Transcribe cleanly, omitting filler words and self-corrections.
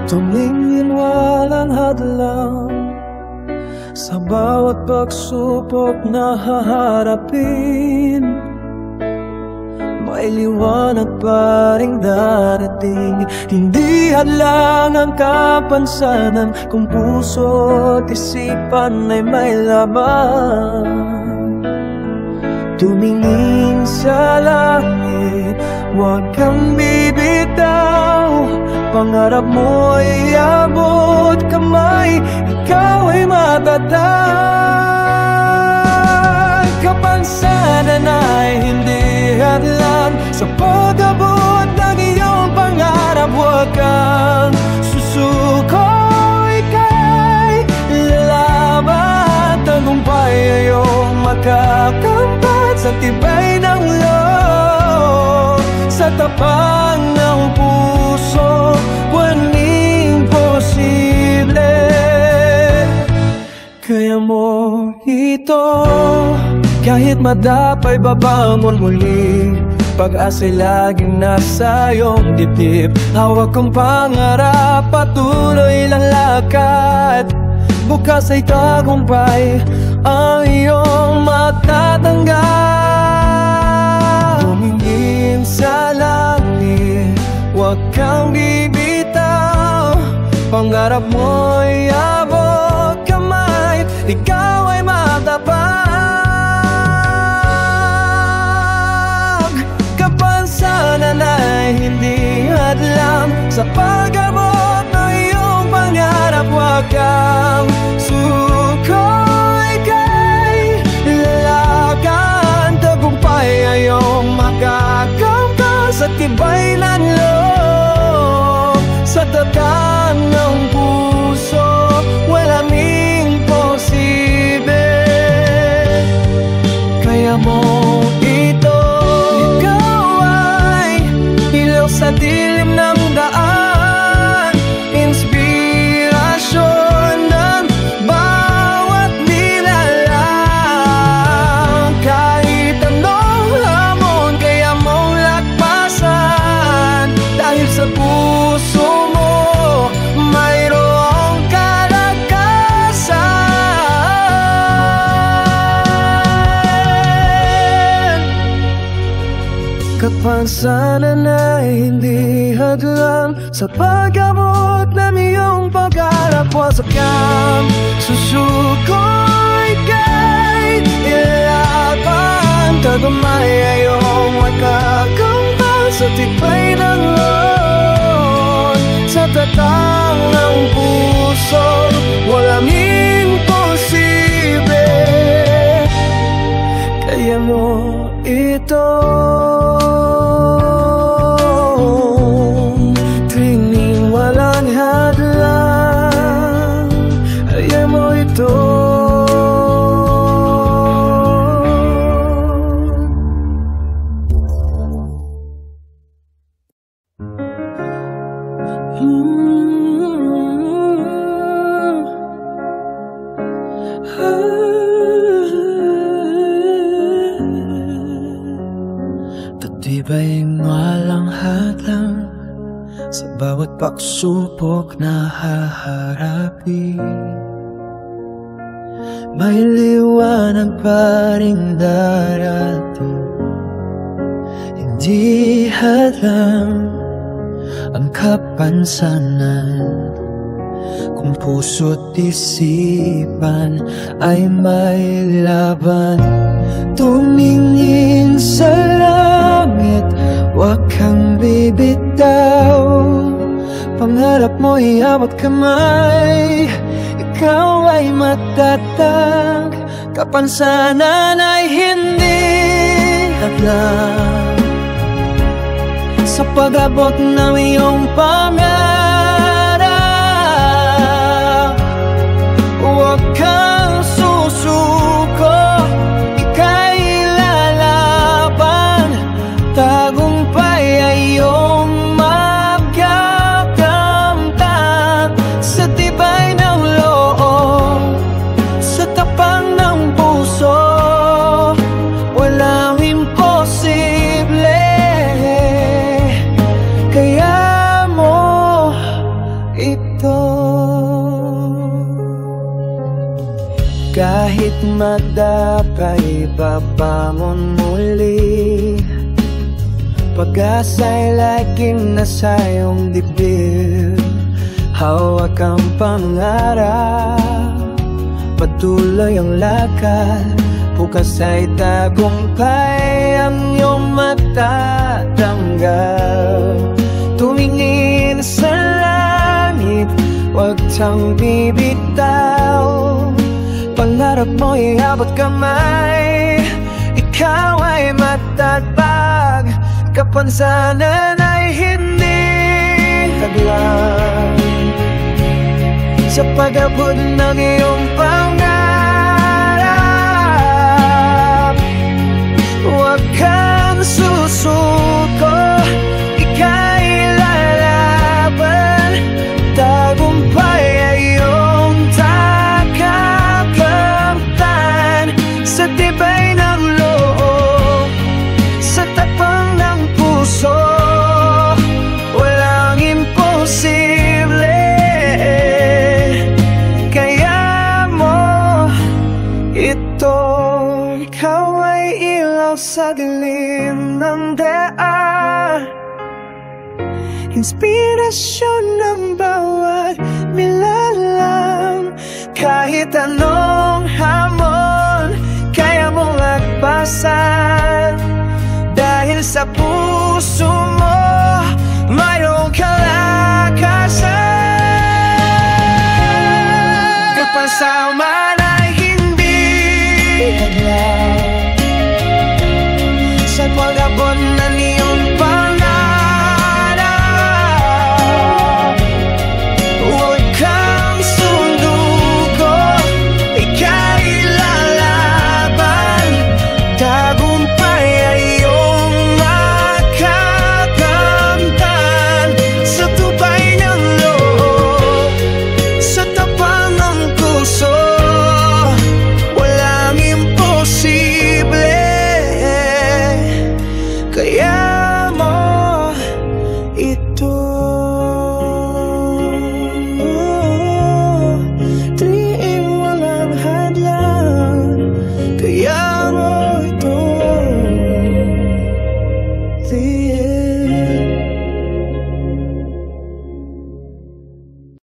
Tumingin walang hadlang sa bawat pagsubok na haharapin. May liwanag pa ring darating. Hindi hadlang ang kapansanan kung puso at isipan ay may laman. Tumingin sa langit, huwag kang bibitaw. Pangarap mo ay abot kamay, ikaw ay matatag. Kapansanan ay hindi hadlang sa pag-abot ng iyong pangarap. Huwag kang susuko, ika'y lalaban. Tagumpay ay iyong makakamtan sa tibay ng loob, sa tapang ng puso, walang posible. Kaya mo ito, kahit madapay babangon muli. Pag-asa'y laging nasa iyong dibdib. Hawak kong pangarap, patuloy lang lakad. Bukas ay tagumpay ang iyong matatanggap. Tumingin sa langit, huwag kang bibitaw. Pangarap mo'y abot kamay, ikaw ay matapag. Kapansanan ay hindi hadlang sa pag-abot ng iyong pangarap. Huwag kang suko, ika'y lalakan. Tagumpay ay iyong makakamtan sa tibay ng loob, sa tatang ng puso, walang imposible. Kaya mo ito, ikaw ay ilaw sa dilim ng daan, inspirasyon ng bawat nilalang. Kahit anong hamon kaya mong lakbasan, dahil sa puso mo mayroong kalakasan. Kapansanan ay hindi hadlang sa pag-abot ng iyong pag-arap. Huwag kang susuko, ika'y ilaban. Tagumpay ay iyong makakamtan sa tibay ng loob, sa tatang ng puso, walang imposible. Kaya mo ito, tingin walang hadlang. Kaya mo ito. Patibay walang hadlang sa bawat pagsubok na haharapin. May liwanag pa ring darating. Hindi hadlang ang kapansanan kung puso't isipan ay may laban. Tumingin sa langit, huwag kang bibitaw. Pangarap mo'y abot kamay, ikaw ay matatag. Kapansanan ay hindi hadlang sa pag-abot ng iyong pangarap. Huwag kang susuko, ika'y lalaban. Tagumpay ay iyong magkakamtan sa tibay ng loob, sa tapang ng puso, walang imposible. Kaya mo Kahit magdapay, babangon muli. Pag-asa'y laging nasa iyong dibdib. Hawak ang pangarap, patuloy ang lakad. Bukas ay tagumpay ang iyong matatanggal. Tumingin sa langit, huwag siyang bibitaw. Pangarap mo iabot kamay, ikaw ay matatag. Kapansanan ay hindi hadlang sa pag-abot ng iyong pangarap. Huwag kang susuko, ika'y lalaban. Tagumpay ay iyong takakamtan. Sa tibay ng loob, sa tapang ng puso, walang imposible. Kaya mo ito, ikaw ay ilaw sa dilim ng daan. Inspirasyon ng bawat nilalang. Kahit anong hamon, kaya mong lagpasan. Dahil sa puso